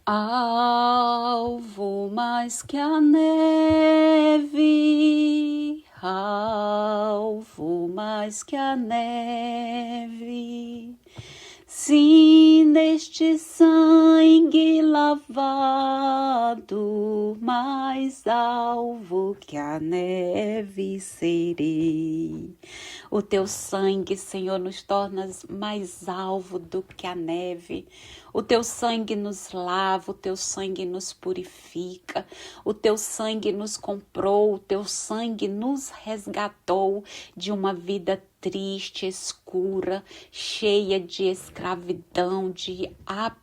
Alvo mais que a neve, alvo mais que a neve. Sim, neste sangue lavado, mais alvo que a neve serei. O teu sangue, Senhor, nos torna mais alvo do que a neve. O teu sangue nos lava, o teu sangue nos purifica, o teu sangue nos comprou, o teu sangue nos resgatou de uma vida triste, escura, cheia de escravidão, de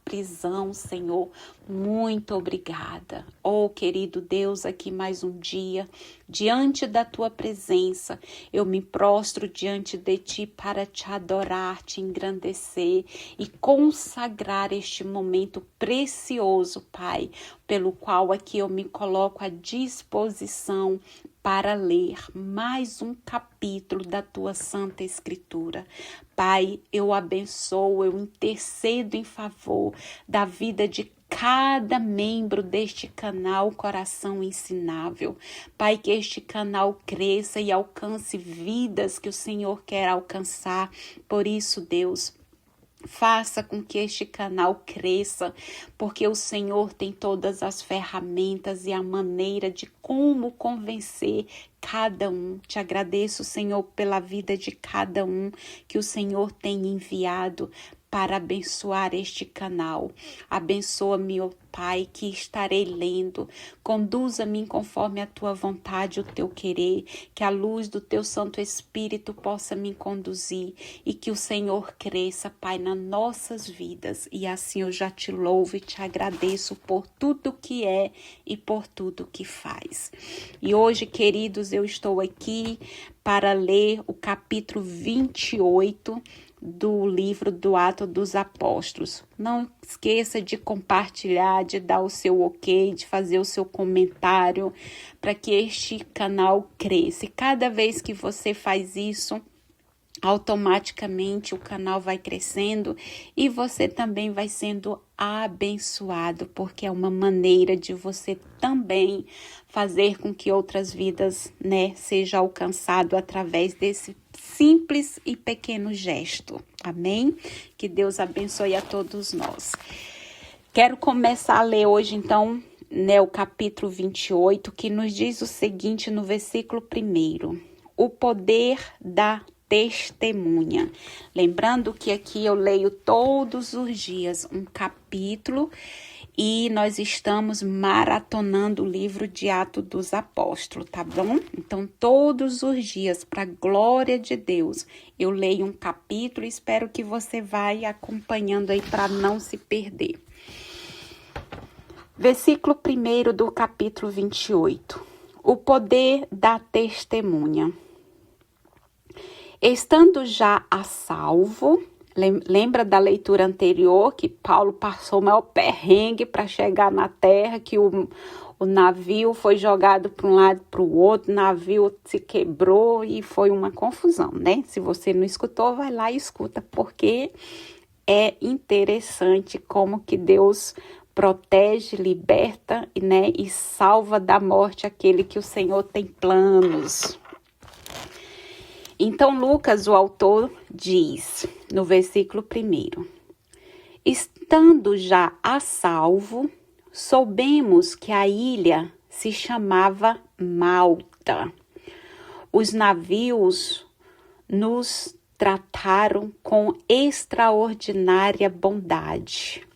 prisão, Senhor. Muito obrigada. Oh, querido Deus, aqui mais um dia, diante da tua presença, eu me prostro diante de ti para te adorar, te engrandecer e consagrar este momento precioso, Pai, pelo qual aqui eu me coloco à disposição para ler mais um capítulo da tua Santa Escritura. Pai, eu abençoo, eu intercedo em favor da vida de cada membro deste canal Coração Ensinável. Pai, que este canal cresça e alcance vidas que o Senhor quer alcançar. Por isso, Deus, faça com que este canal cresça, porque o Senhor tem todas as ferramentas e a maneira de como convencer cada um. Te agradeço, Senhor, pela vida de cada um que o Senhor tem enviado para abençoar este canal. Abençoa-me, ó Pai, que estarei lendo. Conduza-me conforme a tua vontade, o teu querer, que a luz do teu Santo Espírito possa me conduzir e que o Senhor cresça, Pai, nas nossas vidas. E assim eu já te louvo e te agradeço por tudo que é e por tudo que faz. E hoje, queridos, eu estou aqui para ler o capítulo 28 do livro do Atos dos Apóstolos. Não esqueça de compartilhar, de dar o seu ok, de fazer o seu comentário para que este canal cresça. E cada vez que você faz isso, automaticamente o canal vai crescendo e você também vai sendo abençoado, porque é uma maneira de você também fazer com que outras vidas, seja alcançado através desse simples e pequeno gesto. Amém? Que Deus abençoe a todos nós. Quero começar a ler hoje, então, o capítulo 28, que nos diz o seguinte no versículo 1. O poder da testemunha. Lembrando que aqui eu leio todos os dias um capítulo e nós estamos maratonando o livro de Atos dos Apóstolos, tá bom? Então, todos os dias, para a glória de Deus, eu leio um capítulo e espero que você vai acompanhando aí para não se perder. Versículo 1 do capítulo 28. O poder da testemunha. Estando já a salvo, lembra da leitura anterior que Paulo passou o maior perrengue para chegar na terra, que o navio foi jogado para um lado e para o outro, o navio se quebrou e foi uma confusão, né? Se você não escutou, vai lá e escuta, porque é interessante como que Deus protege, liberta, e salva da morte aquele que o Senhor tem planos. Então, Lucas, o autor, diz, no versículo 1, estando já a salvo, soubemos que a ilha se chamava Malta. Os navios nos trataram com extraordinária bondade.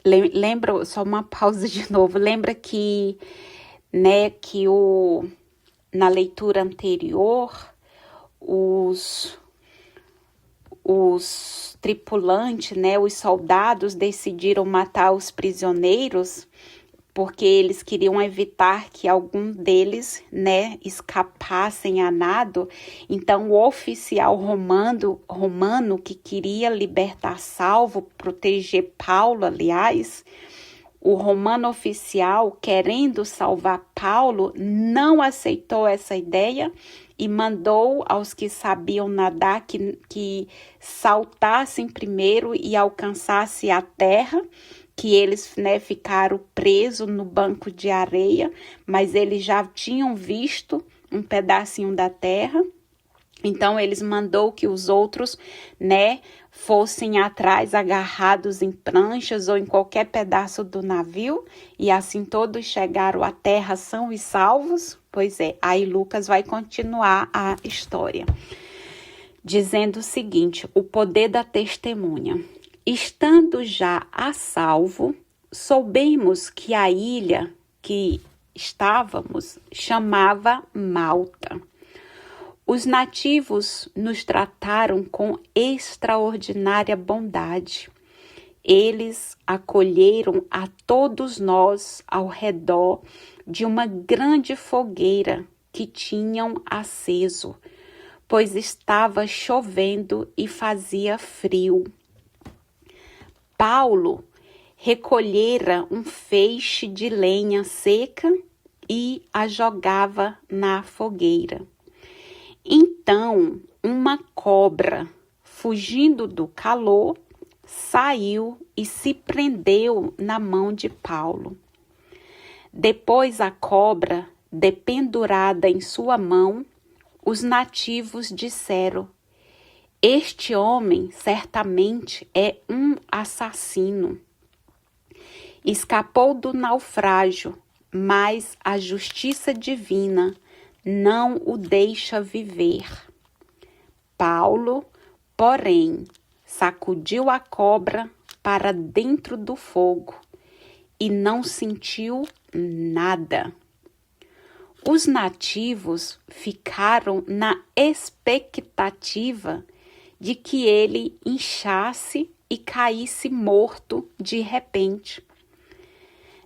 Lembra, só uma pausa de novo, lembra que, na leitura anterior, os tripulantes, os soldados decidiram matar os prisioneiros porque eles queriam evitar que algum deles, escapassem a nado. Então, o oficial romano que queria libertar Saulo, proteger Paulo, aliás, o romano oficial, querendo salvar Paulo, não aceitou essa ideia e mandou aos que sabiam nadar que saltassem primeiro e alcançassem a terra, que eles, né, ficaram presos no banco de areia, mas eles já tinham visto um pedacinho da terra. Então, eles mandou que os outros, né, fossem atrás agarrados em pranchas ou em qualquer pedaço do navio, e assim todos chegaram à terra são e salvos. Pois é, aí Lucas vai continuar a história, dizendo o seguinte: o poder da testemunha. Estando já a salvo, soubemos que a ilha que estávamos chamava Malta. Os nativos nos trataram com extraordinária bondade. Eles acolheram a todos nós ao redor de uma grande fogueira que tinham aceso, pois estava chovendo e fazia frio. Paulo recolhera um feixe de lenha seca e a jogava na fogueira. Então, uma cobra, fugindo do calor, saiu e se prendeu na mão de Paulo. Depois a cobra, dependurada em sua mão, os nativos disseram: este homem certamente é um assassino. Escapou do naufrágio, mas a justiça divina não o deixa viver. Paulo, porém, sacudiu a cobra para dentro do fogo e não sentiu nada. Os nativos ficaram na expectativa de que ele inchasse e caísse morto de repente.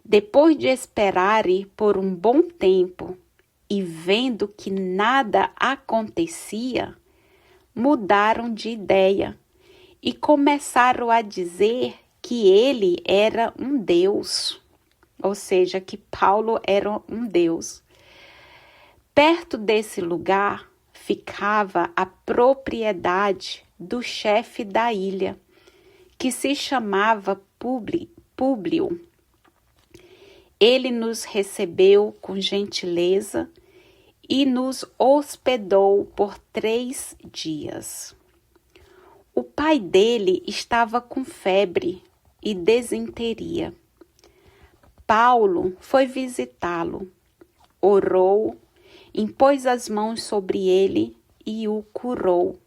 Depois de esperarem por um bom tempo e vendo que nada acontecia, mudaram de ideia e começaram a dizer que ele era um deus, ou seja, que Paulo era um deus. Perto desse lugar ficava a propriedade do chefe da ilha, que se chamava Públio. Ele nos recebeu com gentileza e nos hospedou por 3 dias. O pai dele estava com febre e desinteria. Paulo foi visitá-lo, orou, impôs as mãos sobre ele e o curou.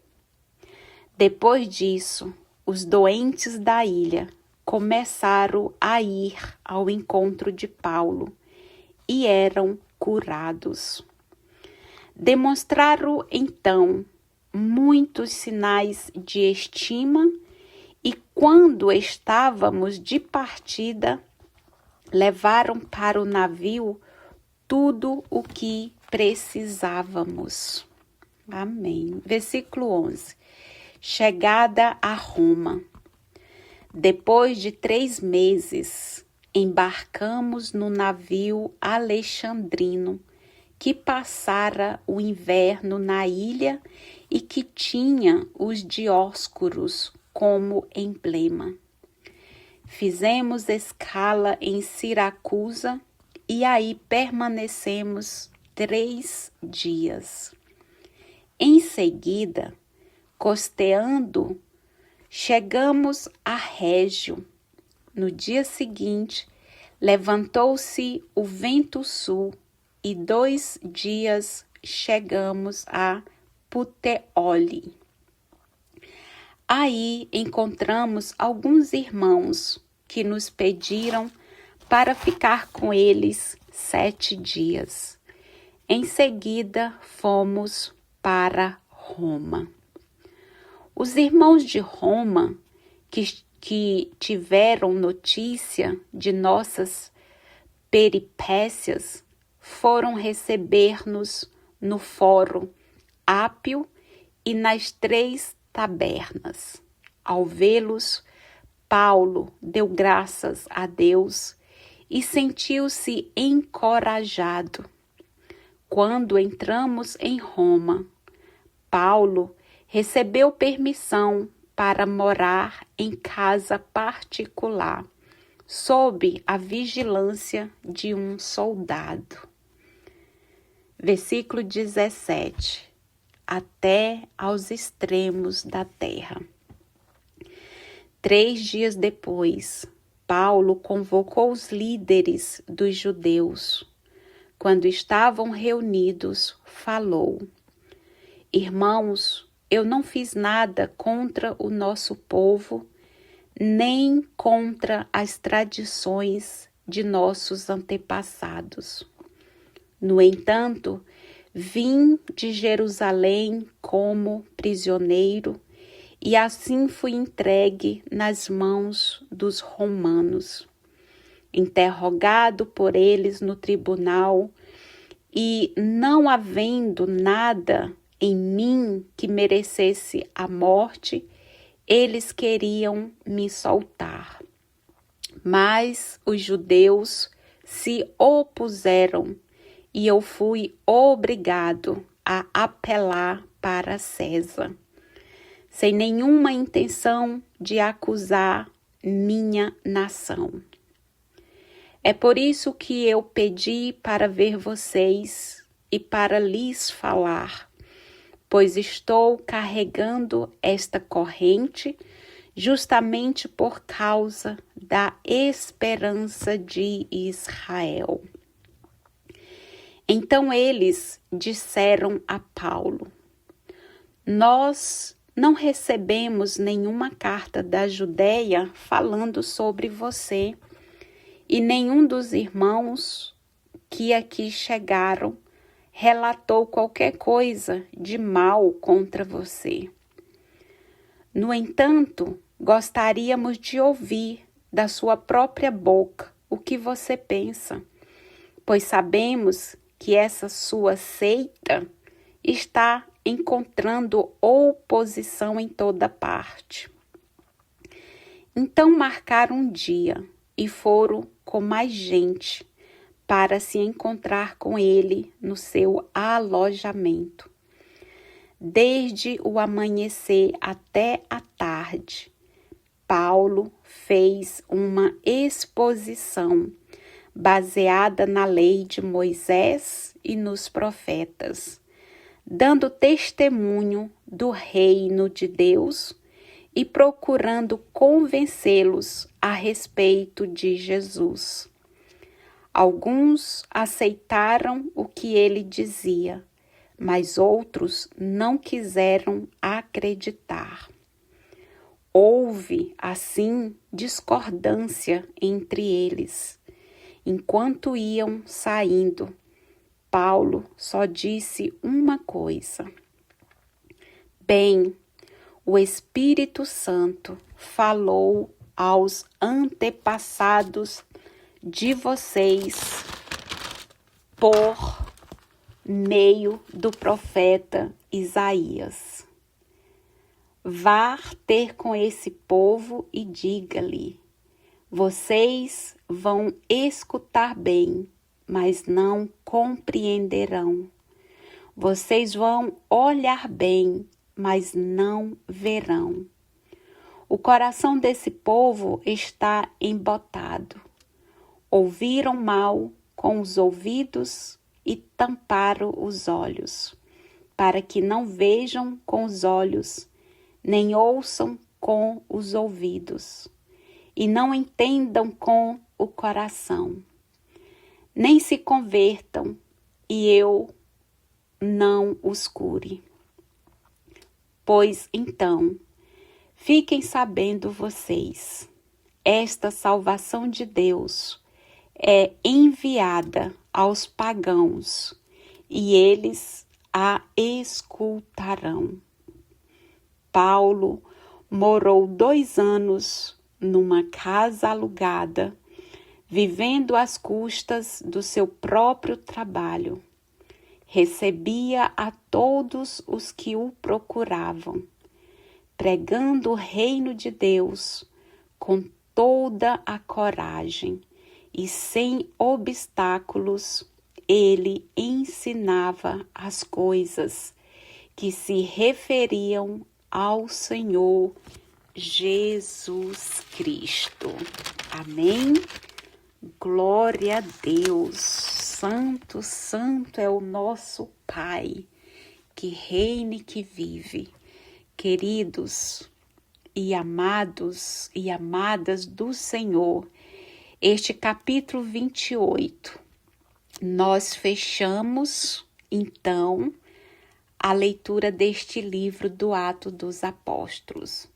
Depois disso, os doentes da ilha começaram a ir ao encontro de Paulo e eram curados. Demonstraram então muitos sinais de estima e, quando estávamos de partida, levaram para o navio tudo o que precisávamos. Amém. Versículo 11. Chegada a Roma. Depois de 3 meses, embarcamos no navio alexandrino, que passara o inverno na ilha e que tinha os Dióscuros como emblema. Fizemos escala em Siracusa e aí permanecemos 3 dias. Em seguida, costeando, chegamos a Régio. No dia seguinte, levantou-se o vento sul e 2 dias chegamos a Puteoli. Aí encontramos alguns irmãos que nos pediram para ficar com eles 7 dias. Em seguida, fomos para Roma. Os irmãos de Roma, que tiveram notícia de nossas peripécias, foram receber-nos no Fórum Ápio e nas 3 tabernas. Ao vê-los, Paulo deu graças a Deus e sentiu-se encorajado. Quando entramos em Roma, Paulo recebeu permissão para morar em casa particular, sob a vigilância de um soldado. Versículo 17. Até aos extremos da terra. 3 dias depois, Paulo convocou os líderes dos judeus. Quando estavam reunidos, falou: Irmãos, eu não fiz nada contra o nosso povo, nem contra as tradições de nossos antepassados. No entanto, vim de Jerusalém como prisioneiro e assim fui entregue nas mãos dos romanos. Interrogado por eles no tribunal e não havendo nada em mim que merecesse a morte, eles queriam me soltar. Mas os judeus se opuseram e eu fui obrigado a apelar para César, sem nenhuma intenção de acusar minha nação. É por isso que eu pedi para ver vocês e para lhes falar, pois estou carregando esta corrente justamente por causa da esperança de Israel. Então eles disseram a Paulo: Nós não recebemos nenhuma carta da Judeia falando sobre você, e nenhum dos irmãos que aqui chegaram relatou qualquer coisa de mal contra você. No entanto, gostaríamos de ouvir da sua própria boca o que você pensa, pois sabemos que essa sua seita está encontrando oposição em toda parte. Então marcaram um dia e foram com mais gente para se encontrar com ele no seu alojamento. Desde o amanhecer até a tarde, Paulo fez uma exposição baseada na lei de Moisés e nos profetas, dando testemunho do reino de Deus e procurando convencê-los a respeito de Jesus. Alguns aceitaram o que ele dizia, mas outros não quiseram acreditar. Houve, assim, discordância entre eles. Enquanto iam saindo, Paulo só disse uma coisa: Bem, o Espírito Santo falou aos antepassados de vocês por meio do profeta Isaías. Vá ter com esse povo e diga-lhe: vocês vão escutar bem, mas não compreenderão. Vocês vão olhar bem, mas não verão. O coração desse povo está embotado. Ouviram mal com os ouvidos e tamparam os olhos, para que não vejam com os olhos, nem ouçam com os ouvidos, e não entendam com o coração, nem se convertam, e eu não os cure. Pois então, fiquem sabendo vocês, esta salvação de Deus é enviada aos pagãos, e eles a escutarão. Paulo morou 2 anos numa casa alugada, vivendo às custas do seu próprio trabalho. Recebia a todos os que o procuravam, pregando o reino de Deus com toda a coragem e sem obstáculos ele ensinava as coisas que se referiam ao Senhor Jesus Cristo. Amém? Glória a Deus. Santo, santo é o nosso Pai, que reina e que vive. Queridos e amados e amadas do Senhor, este capítulo 28, nós fechamos, então, a leitura deste livro do Atos dos Apóstolos.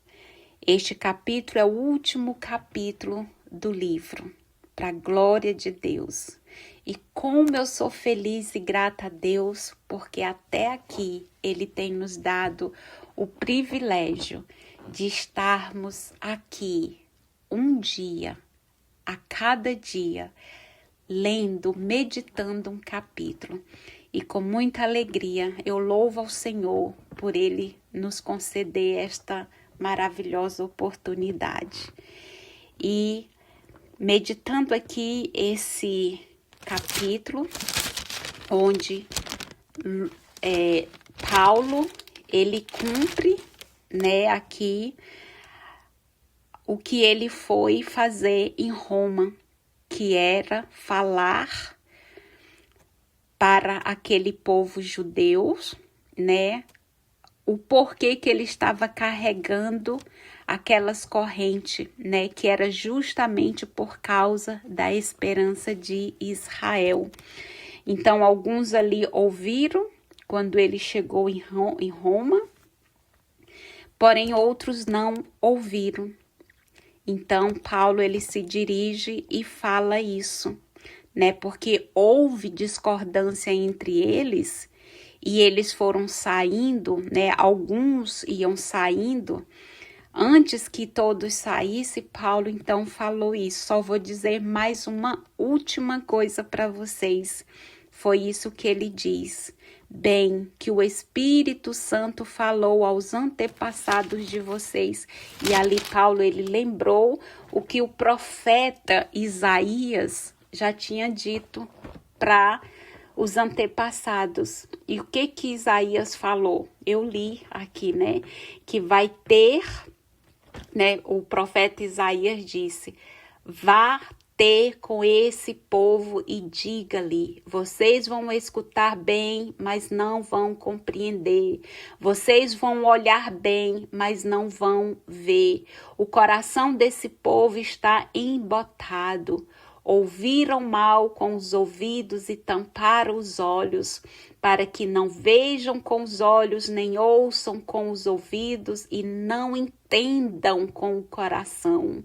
Este capítulo é o último capítulo do livro, para a glória de Deus. E como eu sou feliz e grata a Deus, porque até aqui Ele tem nos dado o privilégio de estarmos aqui um dia, a cada dia, lendo, meditando um capítulo. E com muita alegria eu louvo ao Senhor por Ele nos conceder esta maravilhosa oportunidade. E meditando aqui esse capítulo, onde Paulo, ele cumpre, aqui o que ele foi fazer em Roma, que era falar para aquele povo judeu, o porquê que ele estava carregando aquelas correntes, que era justamente por causa da esperança de Israel. Então, alguns ali ouviram quando ele chegou em Roma, porém outros não ouviram. Então, Paulo, ele se dirige e fala isso, porque houve discordância entre eles, e eles foram saindo, alguns iam saindo. Antes que todos saíssem, Paulo então falou isso. Só vou dizer mais uma última coisa para vocês. Foi isso que ele diz. Bem, que o Espírito Santo falou aos antepassados de vocês. E ali Paulo, ele lembrou o que o profeta Isaías já tinha dito para os antepassados. E o que Isaías falou? Eu li aqui, que vai ter, o profeta Isaías disse, vá ter com esse povo e diga-lhe, vocês vão escutar bem, mas não vão compreender. Vocês vão olhar bem, mas não vão ver. O coração desse povo está embotado. Ouviram mal com os ouvidos e tamparam os olhos, para que não vejam com os olhos, nem ouçam com os ouvidos, e não entendam com o coração,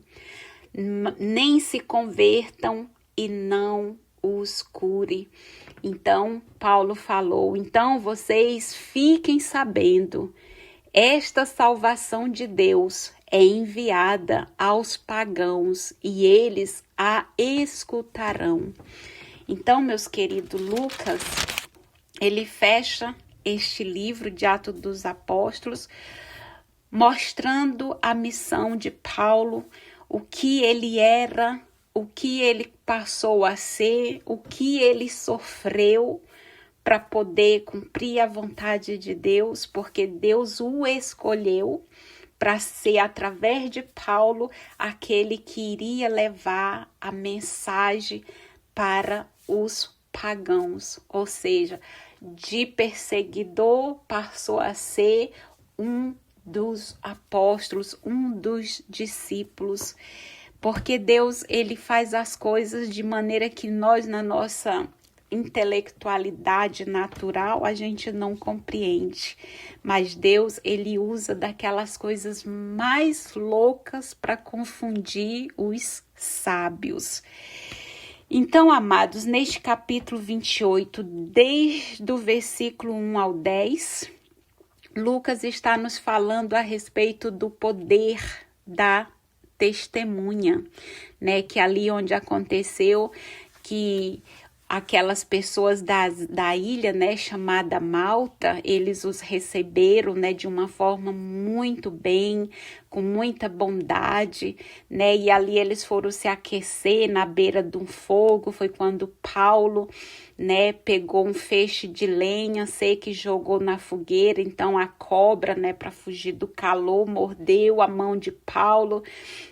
nem se convertam e não os cure. Então, Paulo falou, então vocês fiquem sabendo, esta salvação de Deus é enviada aos pagãos e eles a escutarão. Então, meus queridos, Lucas, ele fecha este livro de Atos dos Apóstolos, mostrando a missão de Paulo, o que ele era, o que ele passou a ser, o que ele sofreu para poder cumprir a vontade de Deus, porque Deus o escolheu para ser, através de Paulo, aquele que iria levar a mensagem para os pagãos, ou seja, de perseguidor passou a ser um dos apóstolos, um dos discípulos, porque Deus, ele faz as coisas de maneira que nós, na nossa intelectualidade natural, a gente não compreende, mas Deus, ele usa daquelas coisas mais loucas para confundir os sábios. Então, amados, neste capítulo 28, desde o versículo 1 ao 10, Lucas está nos falando a respeito do poder da testemunha, que ali onde aconteceu que aquelas pessoas da ilha, chamada Malta, eles os receberam, de uma forma muito bem, com muita bondade, né? E ali eles foram se aquecer na beira de um fogo. Foi quando Paulo, né, pegou um feixe de lenha seca e jogou na fogueira. Então a cobra, né, para fugir do calor, mordeu a mão de Paulo.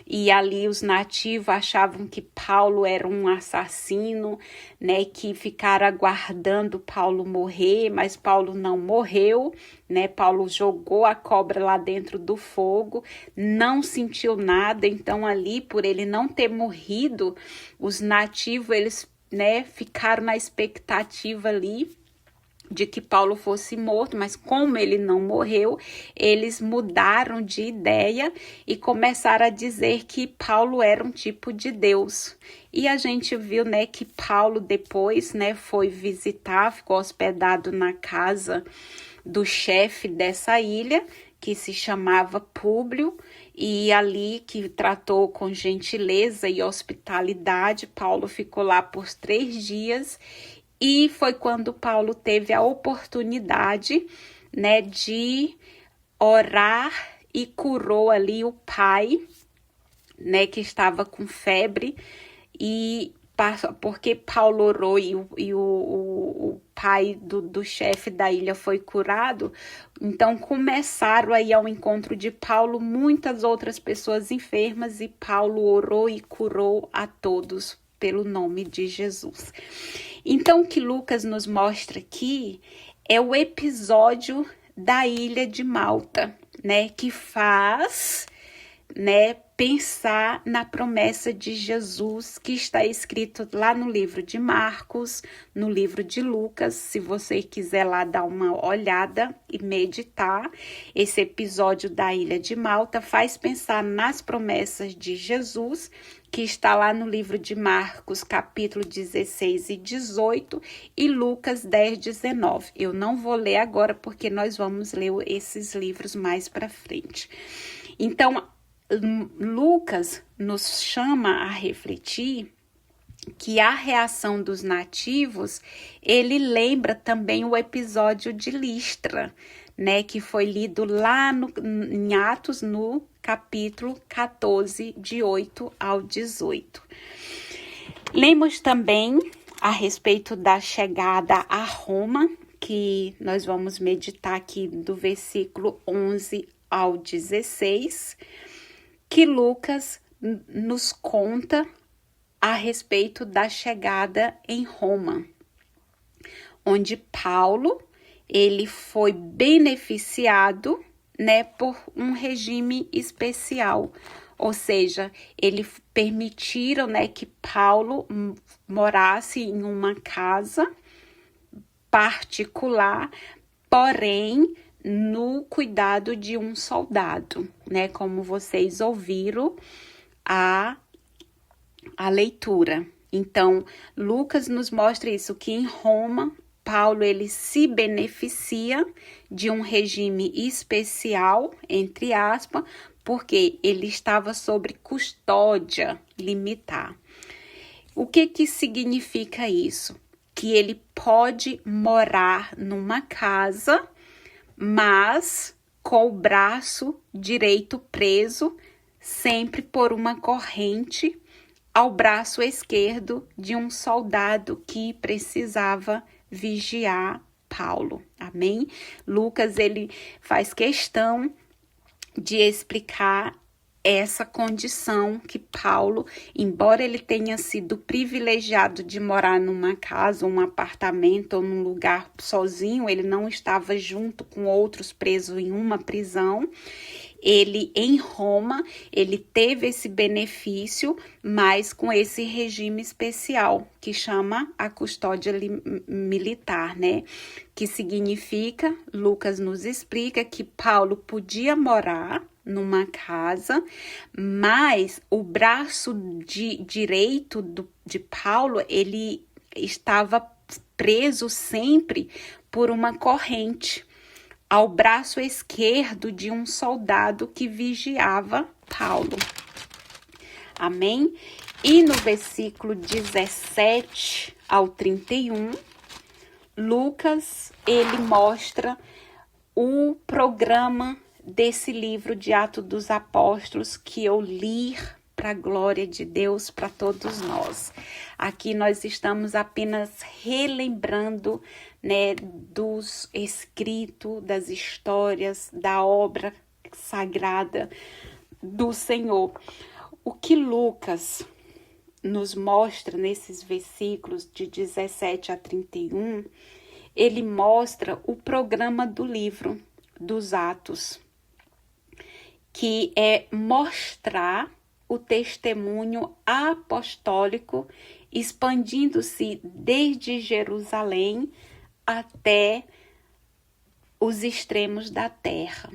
E ali os nativos achavam que Paulo era um assassino, né, que ficaram aguardando Paulo morrer, mas Paulo não morreu, né? Paulo jogou a cobra lá dentro do fogo, não sentiu nada. Então ali, por ele não ter morrido, os nativos, eles, né, ficaram na expectativa ali de que Paulo fosse morto, mas como ele não morreu, eles mudaram de ideia e começaram a dizer que Paulo era um tipo de Deus. E a gente viu, né, que Paulo depois, né, foi visitar, ficou hospedado na casa do chefe dessa ilha, que se chamava Públio, e ali que tratou com gentileza e hospitalidade. Paulo ficou lá por 3 dias. E foi quando Paulo teve a oportunidade, né, de orar e curou ali o pai, né, que estava com febre. E porque Paulo orou e o pai do chefe da ilha foi curado, então começaram aí ao encontro de Paulo muitas outras pessoas enfermas, e Paulo orou e curou a todos pelo nome de Jesus. Então, o que Lucas nos mostra aqui é o episódio da ilha de Malta, né, que faz, né, pensar na promessa de Jesus que está escrito lá no livro de Marcos, no livro de Lucas. Se você quiser lá dar uma olhada e meditar, esse episódio da ilha de Malta faz pensar nas promessas de Jesus, que está lá no livro de Marcos, capítulo 16 e 18, e Lucas 10, 19. Eu não vou ler agora, porque nós vamos ler esses livros mais para frente. Então, Lucas nos chama a refletir que a reação dos nativos, ele lembra também o episódio de Listra, né, que foi lido lá em Atos, no capítulo 14, de 8 ao 18. Lemos também a respeito da chegada a Roma, que nós vamos meditar aqui do versículo 11 ao 16, que Lucas nos conta a respeito da chegada em Roma, onde Paulo, ele foi beneficiado, né, por um regime especial. Ou seja, eles permitiram, né, que Paulo morasse em uma casa particular, porém no cuidado de um soldado, né, como vocês ouviram a leitura. Então, Lucas nos mostra isso, que em Roma, Paulo, ele se beneficia de um regime especial, entre aspas, porque ele estava sob custódia limitar. O que significa isso? Que ele pode morar numa casa, mas com o braço direito preso, sempre por uma corrente, ao braço esquerdo de um soldado que precisava vigiar Paulo. Amém? Lucas, ele faz questão de explicar essa condição que Paulo, embora ele tenha sido privilegiado de morar numa casa, um apartamento ou num lugar sozinho, ele não estava junto com outros presos em uma prisão. Ele, em Roma, ele teve esse benefício, mas com esse regime especial, que chama a custódia militar, né? Que significa, Lucas nos explica, que Paulo podia morar numa casa, mas o braço direito de Paulo, ele estava preso sempre por uma corrente ao braço esquerdo de um soldado que vigiava Paulo. Amém? E no versículo 17 ao 31, Lucas, ele mostra o programa desse livro de Atos dos Apóstolos que eu li para a glória de Deus, para todos nós. Aqui nós estamos apenas relembrando, né, dos escritos, das histórias, da obra sagrada do Senhor. O que Lucas nos mostra nesses versículos de 17 a 31, ele mostra o programa do livro dos Atos, que é mostrar o testemunho apostólico expandindo-se desde Jerusalém até os extremos da terra.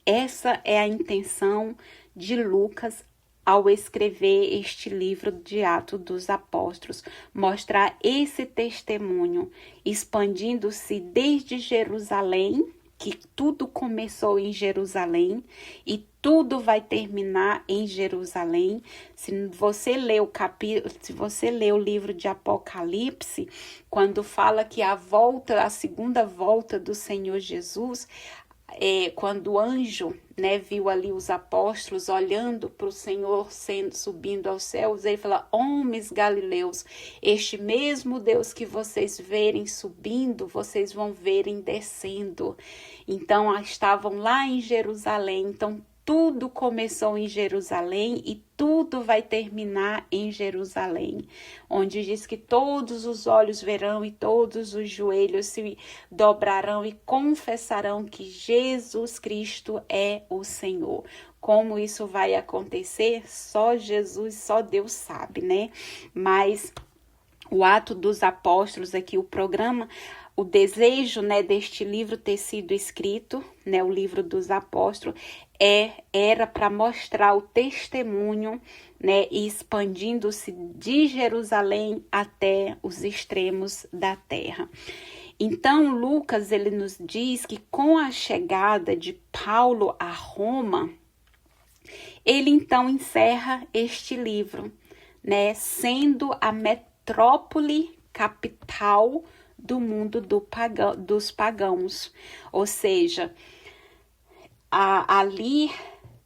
Essa é a intenção de Lucas ao escrever este livro de Atos dos Apóstolos, mostrar esse testemunho expandindo-se desde Jerusalém, que tudo começou em Jerusalém e tudo vai terminar em Jerusalém. Se você ler o livro de Apocalipse, quando fala que a segunda volta do Senhor Jesus, quando o anjo, né, viu ali os apóstolos olhando para o Senhor subindo aos céus, ele fala: homens galileus, este mesmo Deus que vocês verem subindo, vocês vão verem descendo. Então estavam lá em Jerusalém. Então tudo começou em Jerusalém e tudo vai terminar em Jerusalém, onde diz que todos os olhos verão e todos os joelhos se dobrarão e confessarão que Jesus Cristo é o Senhor. Como isso vai acontecer, só Jesus, só Deus sabe, né? Mas o Ato dos Apóstolos aqui, o programa, o desejo, né, deste livro ter sido escrito, né, o livro dos Apóstolos, era para mostrar o testemunho, né, e expandindo-se de Jerusalém até os extremos da terra. Então, Lucas, ele nos diz que com a chegada de Paulo a Roma, ele então encerra este livro, né, sendo a metrópole capital do mundo dos pagãos. Ou seja, ali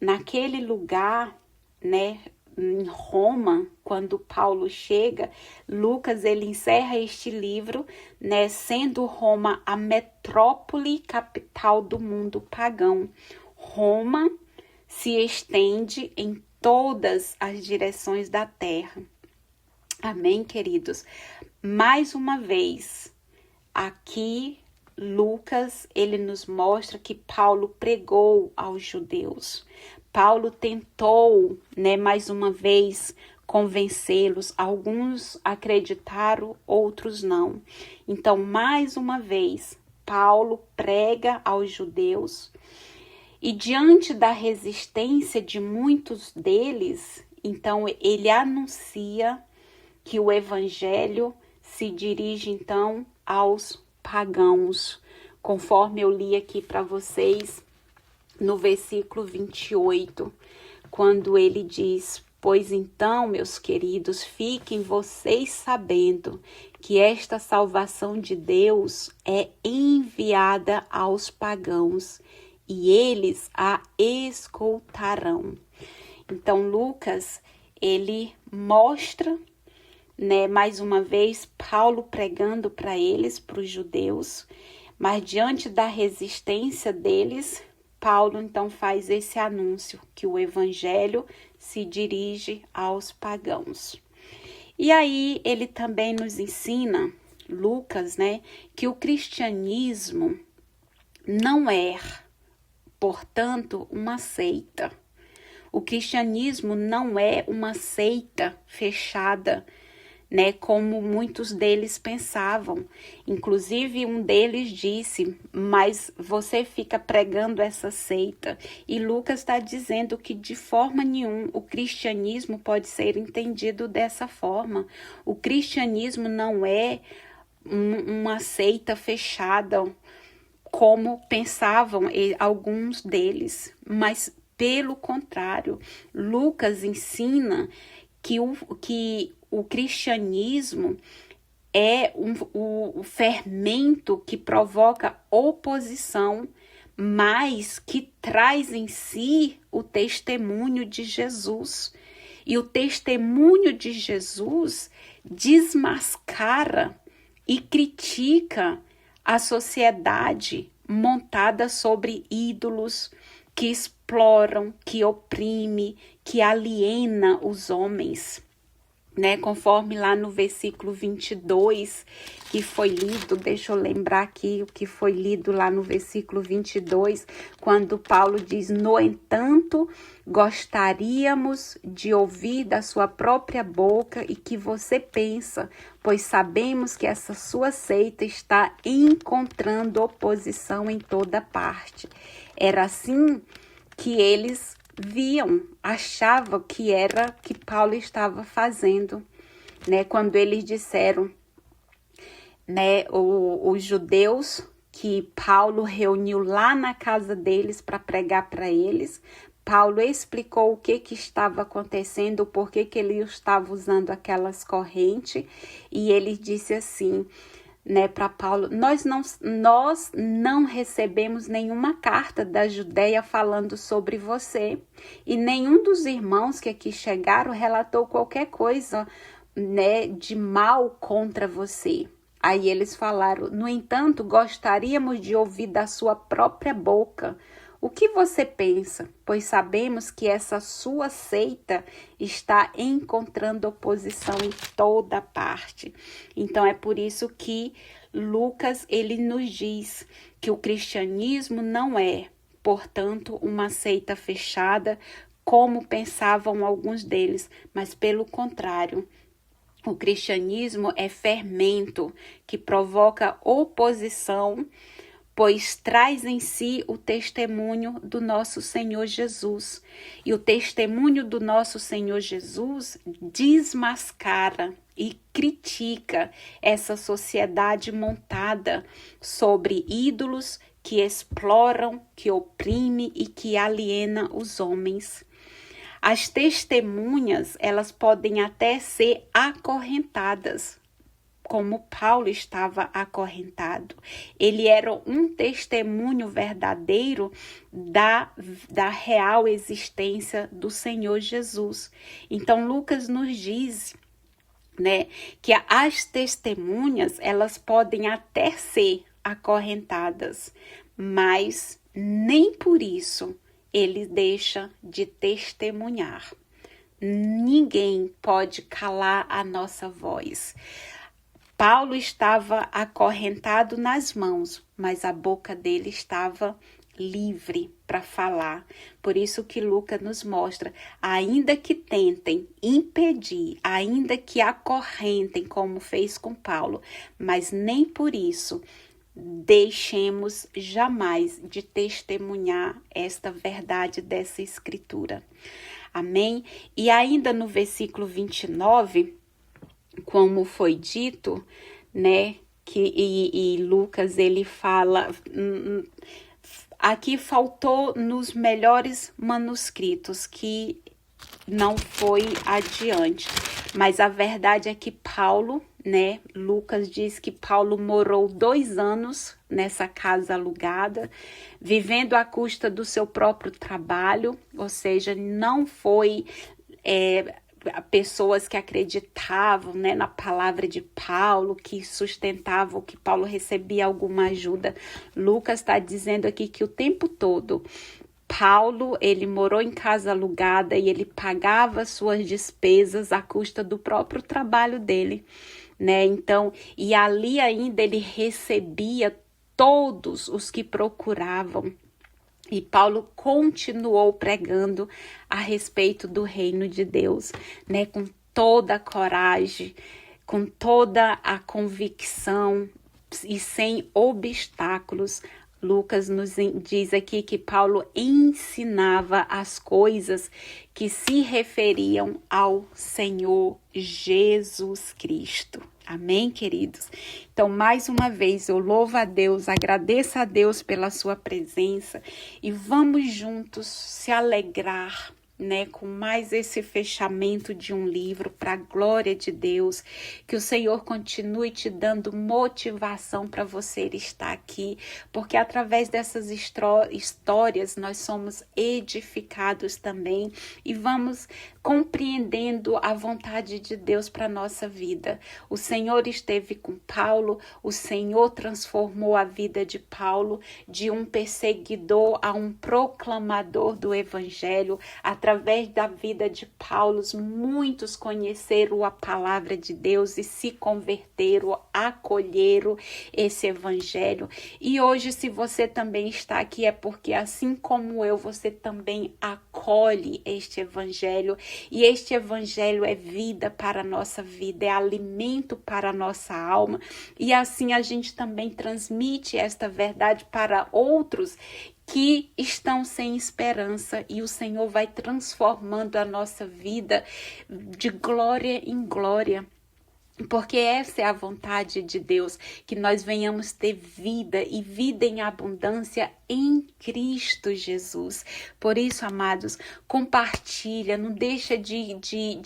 naquele lugar, né, em Roma, quando Paulo chega, Lucas ele encerra este livro, né, sendo Roma a metrópole capital do mundo pagão. Roma se estende em todas as direções da terra. Amém, queridos? Mais uma vez, aqui Lucas, ele nos mostra que Paulo pregou aos judeus. Paulo tentou, né, mais uma vez, convencê-los. Alguns acreditaram, outros não. Então, mais uma vez, Paulo prega aos judeus. E diante da resistência de muitos deles, então ele anuncia que o evangelho se dirige então aos pagãos, conforme eu li aqui para vocês no versículo 28, quando ele diz: pois então, meus queridos, fiquem vocês sabendo que esta salvação de Deus é enviada aos pagãos e eles a escutarão. Então, Lucas, ele mostra, né, mais uma vez, Paulo pregando para eles, para os judeus, mas diante da resistência deles, Paulo então faz esse anúncio, que o evangelho se dirige aos pagãos. E aí ele também nos ensina, Lucas, né, que o cristianismo não é, portanto, uma seita. O cristianismo não é uma seita fechada, né, como muitos deles pensavam. Inclusive, um deles disse: mas você fica pregando essa seita. E Lucas está dizendo que de forma nenhuma o cristianismo pode ser entendido dessa forma. O cristianismo não é uma seita fechada, como pensavam alguns deles, mas pelo contrário, Lucas ensina que o cristianismo é o fermento que provoca oposição, mas que traz em si o testemunho de Jesus. E o testemunho de Jesus desmascara e critica a sociedade montada sobre ídolos que exploram, que oprime, que aliena os homens, né? Conforme lá no versículo 22 que foi lido, deixa eu lembrar aqui o que foi lido lá no versículo 22, quando Paulo diz: no entanto, gostaríamos de ouvir da sua própria boca e que você pensa, pois sabemos que essa sua seita está encontrando oposição em toda parte. Era assim que eles viam, achavam que era que Paulo estava fazendo, né? Quando eles disseram, né, os judeus que Paulo reuniu lá na casa deles para pregar para eles, Paulo explicou o que estava acontecendo, o porquê que ele estava usando aquelas correntes, e ele disse assim, né, para Paulo: nós não recebemos nenhuma carta da Judéia falando sobre você, e nenhum dos irmãos que aqui chegaram relatou qualquer coisa, né, de mal contra você. Aí eles falaram: no entanto, gostaríamos de ouvir da sua própria boca o que você pensa, pois sabemos que essa sua seita está encontrando oposição em toda parte. Então é por isso que Lucas, ele nos diz que o cristianismo não é, portanto, uma seita fechada, como pensavam alguns deles, mas pelo contrário, o cristianismo é fermento que provoca oposição, pois traz em si o testemunho do nosso Senhor Jesus. E o testemunho do nosso Senhor Jesus desmascara e critica essa sociedade montada sobre ídolos que exploram, que oprime e que aliena os homens. As testemunhas, elas podem até ser acorrentadas, como Paulo estava acorrentado. Ele era um testemunho verdadeiro da real existência do Senhor Jesus. Então, Lucas nos diz, né, que as testemunhas, elas podem até ser acorrentadas, mas nem por isso ele deixa de testemunhar. Ninguém pode calar a nossa voz. Paulo estava acorrentado nas mãos, mas a boca dele estava livre para falar. Por isso que Lucas nos mostra, ainda que tentem impedir, ainda que acorrentem, como fez com Paulo, mas nem por isso deixemos jamais de testemunhar esta verdade dessa escritura. Amém? E ainda no versículo 29, como foi dito, né, e Lucas, ele fala, aqui faltou nos melhores manuscritos, que não foi adiante, mas a verdade é que Paulo, né, Lucas diz que Paulo morou 2 anos nessa casa alugada, vivendo à custa do seu próprio trabalho, ou seja, não foi pessoas que acreditavam, né, na palavra de Paulo, que sustentavam que Paulo recebia alguma ajuda. Lucas está dizendo aqui que o tempo todo Paulo, ele morou em casa alugada e ele pagava suas despesas à custa do próprio trabalho dele, né? Então, e ali ainda ele recebia todos os que procuravam. E Paulo continuou pregando a respeito do reino de Deus, né? Com toda a coragem, com toda a convicção e sem obstáculos. Lucas nos diz aqui que Paulo ensinava as coisas que se referiam ao Senhor Jesus Cristo. Amém, queridos? Então, mais uma vez, eu louvo a Deus, agradeço a Deus pela sua presença e vamos juntos se alegrar né, com mais esse fechamento de um livro para a glória de Deus, que o Senhor continue te dando motivação para você estar aqui, porque através dessas histórias nós somos edificados também e vamos compreendendo a vontade de Deus para nossa vida. O Senhor esteve com Paulo, o Senhor transformou a vida de Paulo de um perseguidor a um proclamador do Evangelho. Através da vida de Paulo, muitos conheceram a palavra de Deus e se converteram, acolheram esse Evangelho. E hoje, se você também está aqui, é porque assim como eu, você também acolhe este Evangelho. E este Evangelho é vida para a nossa vida, é alimento para a nossa alma. E assim a gente também transmite esta verdade para outros que estão sem esperança, e o Senhor vai transformando a nossa vida de glória em glória. Porque essa é a vontade de Deus, que nós venhamos ter vida e vida em abundância em Cristo Jesus. Por isso, amados, compartilha, não deixa de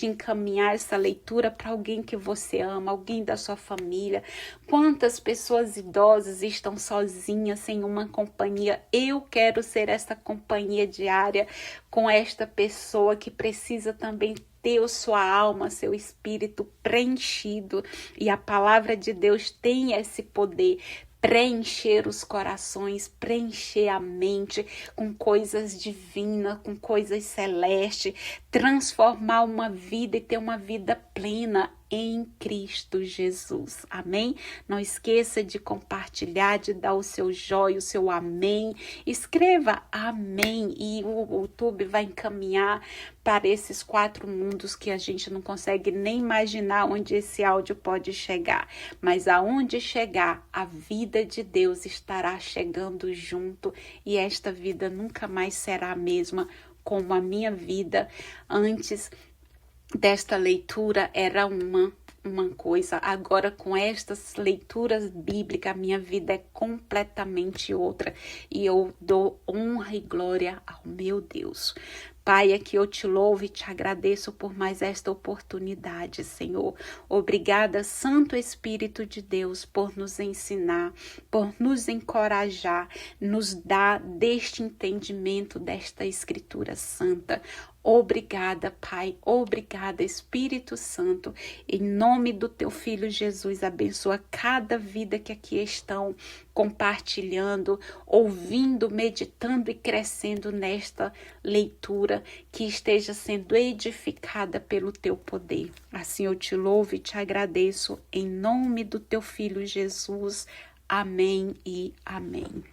encaminhar essa leitura para alguém que você ama, alguém da sua família. Quantas pessoas idosas estão sozinhas, sem uma companhia? Eu quero ser essa companhia diária com esta pessoa que precisa também ter sua alma, seu espírito preenchido, e a palavra de Deus tem esse poder, preencher os corações, preencher a mente com coisas divinas, com coisas celestes, transformar uma vida e ter uma vida plena em Cristo Jesus. Amém? Não esqueça de compartilhar, de dar o seu joia, o seu amém. Escreva amém e o YouTube vai encaminhar para esses 4 mundos que a gente não consegue nem imaginar onde esse áudio pode chegar. Mas aonde chegar, a vida de Deus estará chegando junto, e esta vida nunca mais será a mesma como a minha vida antes desta leitura era uma coisa. Agora, com estas leituras bíblicas, a minha vida é completamente outra, e eu dou honra e glória ao meu Deus. Pai, aqui eu te louvo e te agradeço por mais esta oportunidade, Senhor. Obrigada, Santo Espírito de Deus, por nos ensinar, por nos encorajar, nos dar deste entendimento desta Escritura Santa. Obrigada, Pai. Obrigada, Espírito Santo. Em nome do teu Filho Jesus, abençoa cada vida que aqui estão compartilhando, ouvindo, meditando e crescendo nesta leitura, que esteja sendo edificada pelo teu poder. Assim eu te louvo e te agradeço em nome do teu Filho Jesus. Amém e amém.